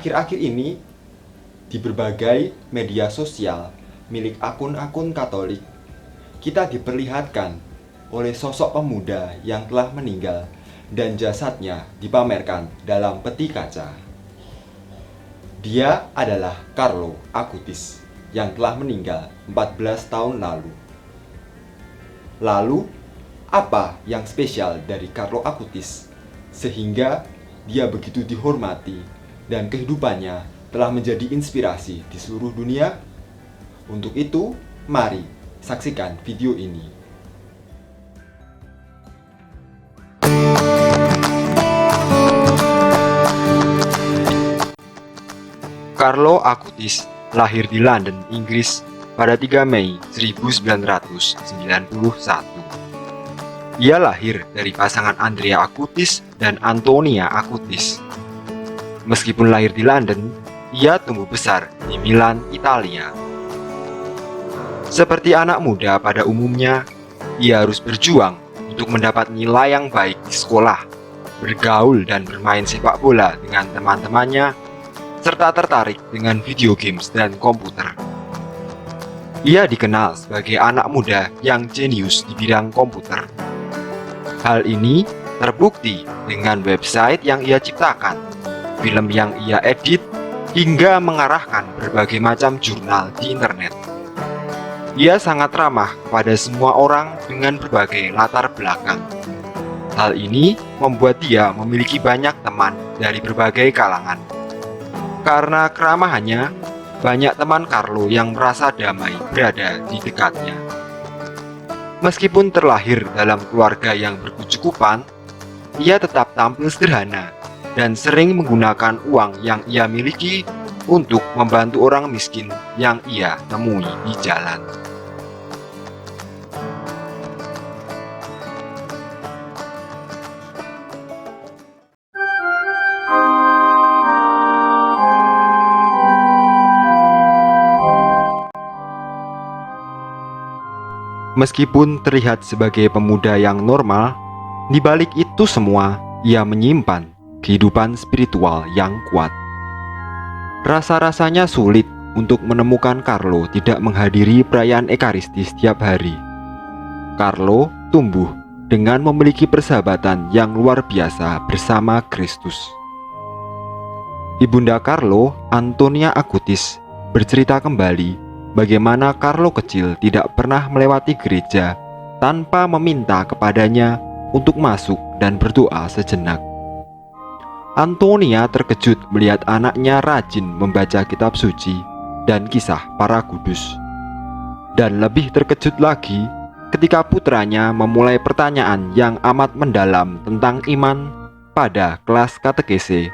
akhir-akhir ini di berbagai media sosial milik akun-akun Katolik, kita diperlihatkan oleh sosok pemuda yang telah meninggal dan jasadnya dipamerkan dalam peti kaca. Dia adalah Carlo Acutis yang telah meninggal 14 tahun lalu. Lalu, apa yang spesial dari Carlo Acutis sehingga dia begitu dihormati dan kehidupannya telah menjadi inspirasi di seluruh dunia? Untuk itu, mari saksikan video ini. Carlo Acutis lahir di London, Inggris pada 3 Mei 1991. Ia lahir dari pasangan Andrea Acutis dan Antonia Acutis. Meskipun lahir di London, ia tumbuh besar di Milan, Italia. Seperti anak muda pada umumnya, ia harus berjuang untuk mendapat nilai yang baik di sekolah, bergaul dan bermain sepak bola dengan teman-temannya, serta tertarik dengan video games dan komputer. Ia dikenal sebagai anak muda yang jenius di bidang komputer. Hal ini terbukti dengan website yang ia ciptakan, film yang ia edit, hingga mengarahkan berbagai macam jurnal di internet. Ia sangat ramah pada semua orang dengan berbagai latar belakang. Hal ini membuat dia memiliki banyak teman dari berbagai kalangan. Karena keramahannya, banyak teman Carlo yang merasa damai berada di dekatnya. Meskipun terlahir dalam keluarga yang berkecukupan, ia tetap tampil sederhana dan sering menggunakan uang yang ia miliki untuk membantu orang miskin yang ia temui di jalan. Meskipun terlihat sebagai pemuda yang normal, di balik itu semua ia menyimpan kehidupan spiritual yang kuat. Rasa-rasanya sulit untuk menemukan Carlo tidak menghadiri perayaan Ekaristi setiap hari. Carlo tumbuh dengan memiliki persahabatan yang luar biasa bersama Kristus. Ibunda Carlo, Antonia Acutis, bercerita kembali bagaimana Carlo kecil tidak pernah melewati gereja tanpa meminta kepadanya untuk masuk dan berdoa sejenak. Antonia terkejut melihat anaknya rajin membaca kitab suci dan kisah para kudus. Dan lebih terkejut lagi ketika putranya memulai pertanyaan yang amat mendalam tentang iman pada kelas katekese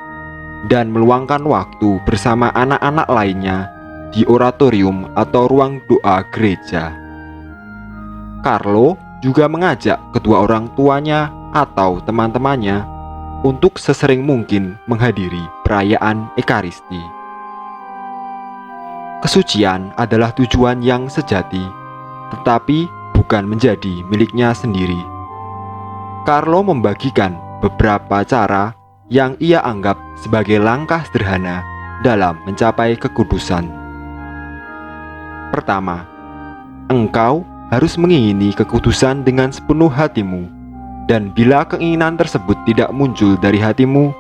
dan meluangkan waktu bersama anak-anak lainnya di oratorium atau ruang doa gereja. Carlo juga mengajak kedua orang tuanya atau teman-temannya untuk sesering mungkin menghadiri perayaan Ekaristi. Kesucian adalah tujuan yang sejati, tetapi bukan menjadi miliknya sendiri. Carlo membagikan beberapa cara yang ia anggap sebagai langkah sederhana dalam mencapai kekudusan. Pertama, engkau harus mengingini kekudusan dengan sepenuh hatimu, dan bila keinginan tersebut tidak muncul dari hatimu,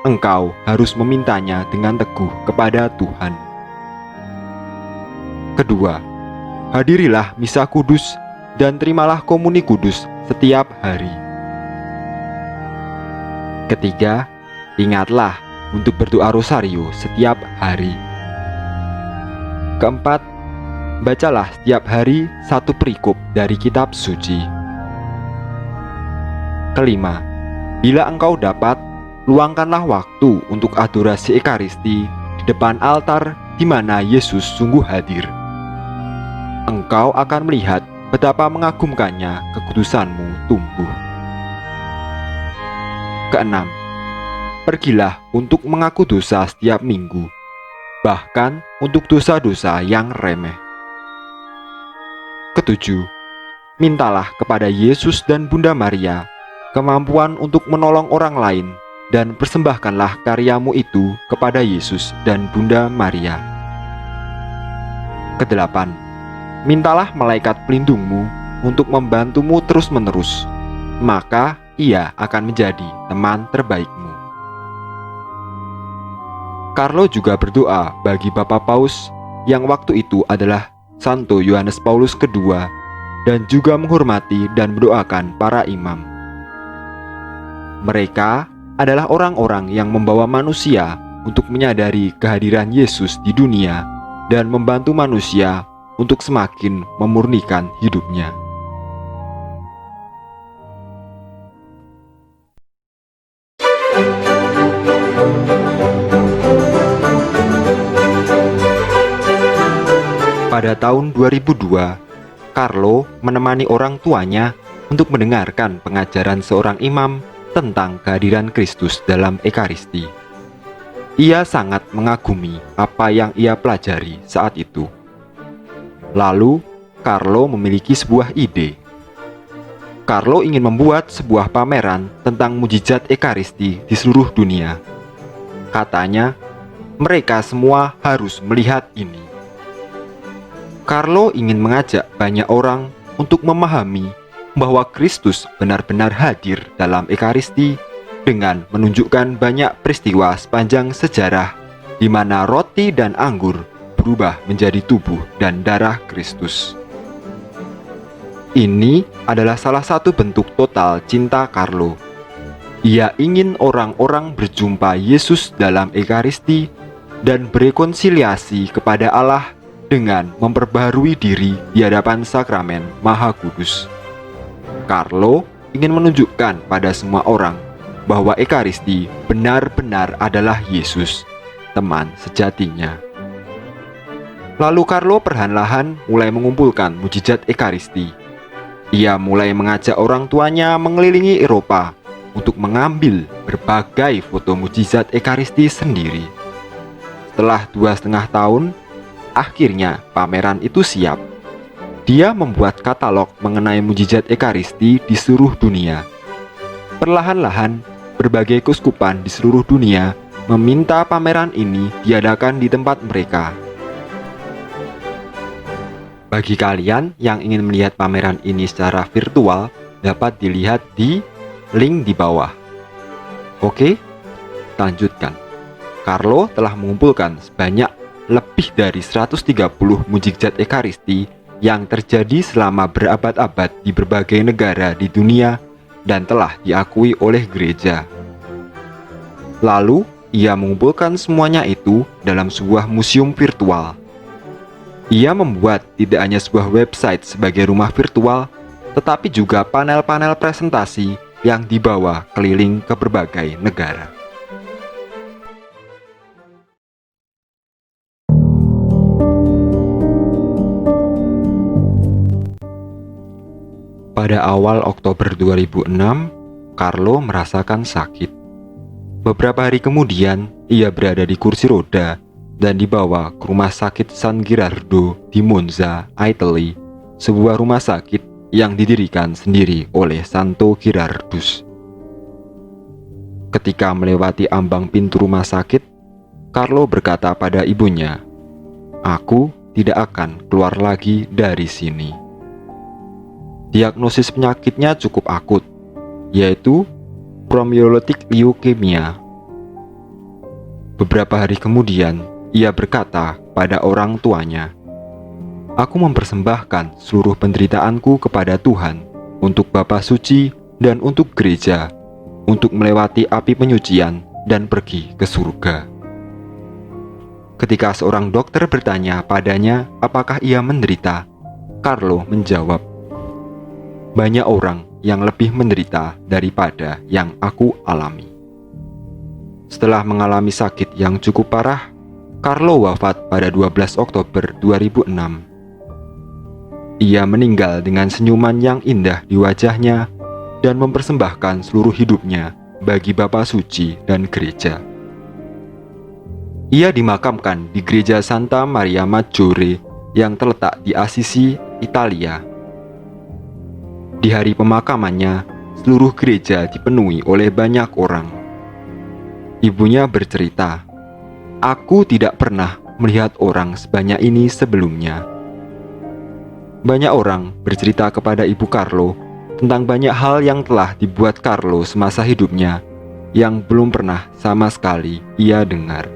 engkau harus memintanya dengan teguh kepada Tuhan. Kedua, hadirilah misa kudus dan terimalah komuni kudus setiap hari. Ketiga, ingatlah untuk berdoa rosario setiap hari. Keempat, bacalah setiap hari satu perikop dari kitab suci. Kelima, bila engkau dapat, luangkanlah waktu untuk adorasi Ekaristi di depan altar di mana Yesus sungguh hadir. Engkau akan melihat betapa mengagumkannya kekudusanmu tumbuh. Keenam, pergilah untuk mengaku dosa setiap minggu, bahkan untuk dosa-dosa yang remeh. Ketujuh, mintalah kepada Yesus dan Bunda Maria kemampuan untuk menolong orang lain dan persembahkanlah karyamu itu kepada Yesus dan Bunda Maria. Kedelapan, mintalah malaikat pelindungmu untuk membantumu terus-menerus, maka ia akan menjadi teman terbaikmu. Carlo juga berdoa bagi Bapak Paus yang waktu itu adalah Santo Yohanes Paulus II, dan juga menghormati dan mendoakan para imam. Mereka adalah orang-orang yang membawa manusia untuk menyadari kehadiran Yesus di dunia dan membantu manusia untuk semakin memurnikan hidupnya. Pada tahun 2002, Carlo menemani orang tuanya untuk mendengarkan pengajaran seorang imam tentang kehadiran Kristus dalam Ekaristi. Ia sangat mengagumi apa yang ia pelajari saat itu. Lalu, Carlo memiliki sebuah ide. Carlo ingin membuat sebuah pameran tentang mujizat Ekaristi di seluruh dunia. Katanya, mereka semua harus melihat ini. Carlo ingin mengajak banyak orang untuk memahami bahwa Kristus benar-benar hadir dalam Ekaristi dengan menunjukkan banyak peristiwa sepanjang sejarah di mana roti dan anggur berubah menjadi tubuh dan darah Kristus. Ini adalah salah satu bentuk total cinta Carlo. Ia ingin orang-orang berjumpa Yesus dalam Ekaristi dan berekonsiliasi kepada Allah dengan memperbaharui diri di hadapan sakramen Maha Kudus. Carlo ingin menunjukkan pada semua orang bahwa Ekaristi benar-benar adalah Yesus, teman sejatinya. Lalu Carlo perlahan-lahan mulai mengumpulkan mujizat Ekaristi. Ia mulai mengajak orang tuanya mengelilingi Eropa untuk mengambil berbagai foto mujizat Ekaristi sendiri. Setelah 2,5 tahun, akhirnya pameran itu siap. Dia membuat katalog mengenai mujizat Ekaristi di seluruh dunia. Perlahan-lahan, berbagai keuskupan di seluruh dunia meminta pameran ini diadakan di tempat mereka. Bagi kalian yang ingin melihat pameran ini secara virtual, dapat dilihat di link di bawah. Oke, lanjutkan. Carlo telah mengumpulkan sebanyak lebih dari 130 mujizat Ekaristi yang terjadi selama berabad-abad di berbagai negara di dunia dan telah diakui oleh gereja. Lalu, ia mengumpulkan semuanya itu dalam sebuah museum virtual. Ia membuat tidak hanya sebuah website sebagai rumah virtual, tetapi juga panel-panel presentasi yang dibawa keliling ke berbagai negara. Pada awal Oktober 2006, Carlo merasakan sakit. Beberapa hari kemudian, ia berada di kursi roda dan dibawa ke rumah sakit San Girardo di Monza, Italy, sebuah rumah sakit yang didirikan sendiri oleh Santo Girardus. Ketika melewati ambang pintu rumah sakit, Carlo berkata pada ibunya, "Aku tidak akan keluar lagi dari sini." Diagnosis penyakitnya cukup akut, yaitu promyelotik leukemia. Beberapa hari kemudian, ia berkata pada orang tuanya, "Aku mempersembahkan seluruh penderitaanku kepada Tuhan, untuk Bapa Suci dan untuk gereja, untuk melewati api penyucian dan pergi ke surga." Ketika seorang dokter bertanya padanya apakah ia menderita, Carlo menjawab, "Banyak orang yang lebih menderita daripada yang aku alami." Setelah mengalami sakit yang cukup parah, Carlo wafat pada 12 Oktober 2006. Ia meninggal dengan senyuman yang indah di wajahnya dan mempersembahkan seluruh hidupnya bagi Bapa Suci dan gereja. Ia dimakamkan di Gereja Santa Maria Maggiore yang terletak di Assisi, Italia. Di hari pemakamannya, seluruh gereja dipenuhi oleh banyak orang. Ibunya bercerita, "Aku tidak pernah melihat orang sebanyak ini sebelumnya." Banyak orang bercerita kepada Ibu Carlo tentang banyak hal yang telah dibuat Carlo semasa hidupnya yang belum pernah sama sekali ia dengar.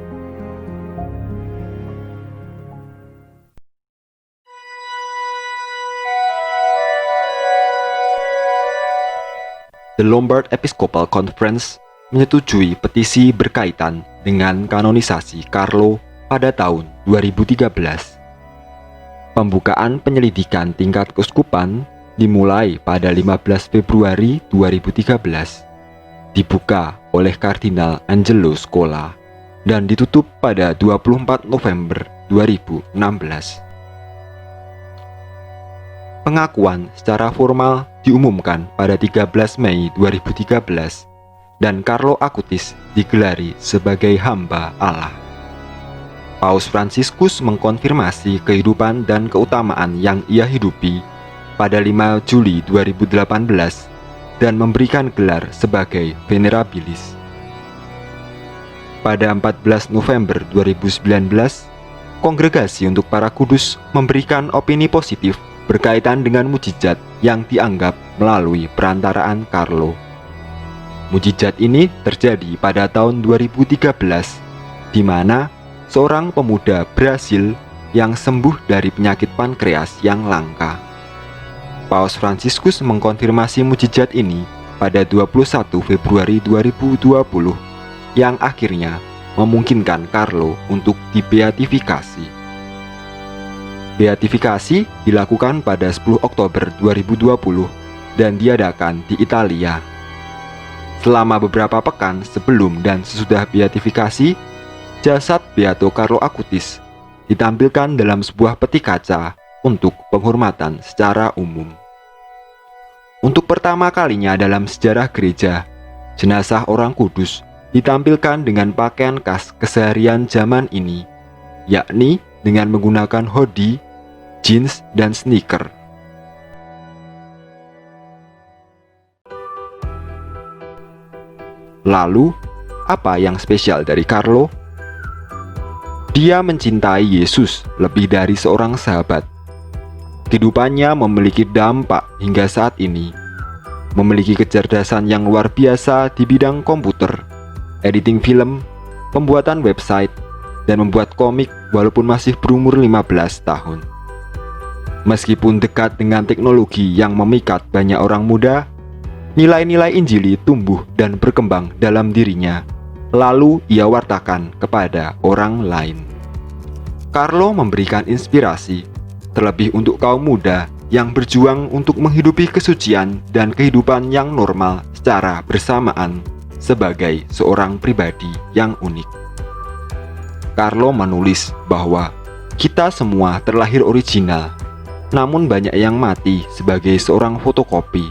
The Lombard Episcopal Conference menyetujui petisi berkaitan dengan kanonisasi Carlo pada tahun 2013. Pembukaan penyelidikan tingkat keuskupan dimulai pada 15 Februari 2013, dibuka oleh Kardinal Angelo Scola, dan ditutup pada 24 November 2016. Pengakuan secara formal diumumkan pada 13 Mei 2013 dan Carlo Acutis digelari sebagai hamba Allah. Paus Fransiskus mengkonfirmasi kehidupan dan keutamaan yang ia hidupi pada 5 Juli 2018 dan memberikan gelar sebagai Venerabilis. Pada 14 November 2019, Kongregasi untuk Para Kudus memberikan opini positif berkaitan dengan mukjizat yang dianggap melalui perantaraan Carlo. Mukjizat ini terjadi pada tahun 2013, di mana seorang pemuda Brasil yang sembuh dari penyakit pankreas yang langka. Paus Fransiskus mengkonfirmasi mukjizat ini pada 21 Februari 2020 yang akhirnya memungkinkan Carlo untuk dibeatifikasi. Beatifikasi dilakukan pada 10 Oktober 2020 dan diadakan di Italia. Selama beberapa pekan sebelum dan sesudah beatifikasi, jasad Beato Carlo Acutis ditampilkan dalam sebuah peti kaca untuk penghormatan secara umum. Untuk pertama kalinya dalam sejarah gereja, jenazah orang kudus ditampilkan dengan pakaian khas keseharian zaman ini, yakni dengan menggunakan hoodie, jeans, dan sneaker. Lalu, apa yang spesial dari Carlo? Dia mencintai Yesus lebih dari seorang sahabat. Kehidupannya memiliki dampak hingga saat ini. Memiliki kecerdasan yang luar biasa di bidang komputer, editing film, pembuatan website, dan membuat komik walaupun masih berumur 15 tahun. Meskipun dekat dengan teknologi yang memikat banyak orang muda, nilai-nilai Injili tumbuh dan berkembang dalam dirinya, lalu ia wartakan kepada orang lain. Carlo memberikan inspirasi, terlebih untuk kaum muda yang berjuang untuk menghidupi kesucian dan kehidupan yang normal secara bersamaan sebagai seorang pribadi yang unik. Carlo menulis bahwa kita semua terlahir original, namun banyak yang mati sebagai seorang fotokopi.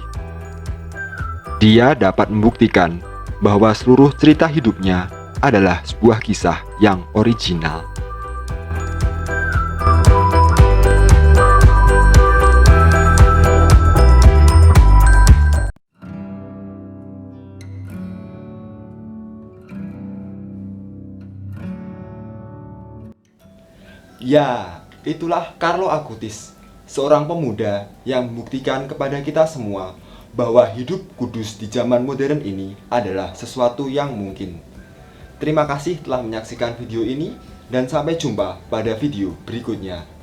Dia dapat membuktikan bahwa seluruh cerita hidupnya adalah sebuah kisah yang original. Ya, itulah Carlo Acutis, seorang pemuda yang membuktikan kepada kita semua bahwa hidup kudus di zaman modern ini adalah sesuatu yang mungkin. Terima kasih telah menyaksikan video ini dan sampai jumpa pada video berikutnya.